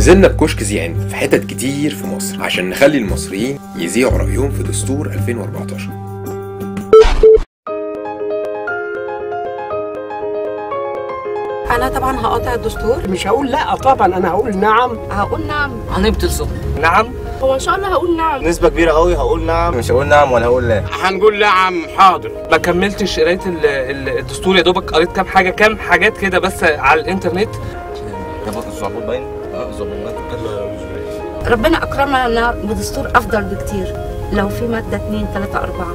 نزلنا بكشك زيان في حتت كتير في مصر عشان نخلي المصريين يذيعوا رأيهم في دستور 2014. أنا طبعا هقاطع الدستور. مش هقول لا طبعا، أنا هقول نعم. هقول نعم. هنبطل صوت. نعم. هو إن شاء الله هقول نعم. نسبة كبيرة قوي هقول نعم. مش هقول نعم ولا هقول لا. هنقول نعم حاضر. ما كملتش قرايه الدستور، يا دوبك قريت كام حاجات كده بس على الانترنت. الظباط باين. الظباط ربنا أكرمنا بدستور أفضل بكتير. لو في مادة 2 3 4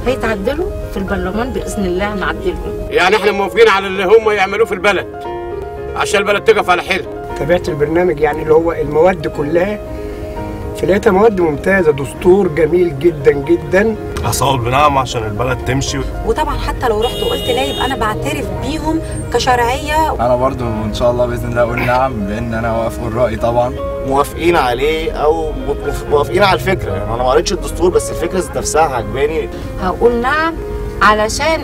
هيتعدلوا في البرلمان بإذن الله نعدلهم. يعني احنا موافقين على اللي هم يعملوه في البلد عشان البلد تقف على حيلها. تابعت البرنامج يعني اللي هو المواد كلها، فلقيتها مواد ممتازة، دستور جميل جدا جدا. هصوت بنعم عشان البلد تمشي. وطبعا حتى لو رحت وقلت لا يبقى أنا بعترف بيهم كشرعية. انا برضو ان شاء الله باذن الله اقول نعم، لان انا وافق الراي طبعا. موافقين عليه او موافقين على الفكرة، يعني انا ما قريتش الدستور بس الفكرة ذات نفسها عجباني. هقول نعم علشان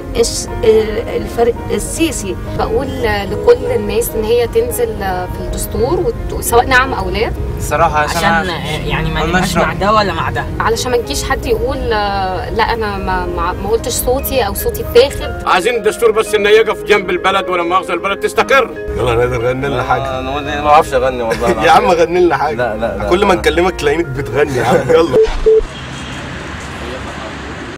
الفرق السيسي. بقول لكل الناس ان هي تنزل في الدستور سواء نعم او لا. الصراحه عشان يعني ما نبقاش مع ده ولا مع ده، علشان ما تجيش حد يقول لا انا ما قلتش صوتي او صوتي اتاخد. عايزين الدستور بس ان يقف جنب البلد ولا مؤاخذة البلد تستقر. يلا نقدر غني لنا حاجه. انا ما اعرفش اغني والله. يا عم غني لنا حاجه. لا كل ما نكلمك تلاقينك بتغني يا عم. يلا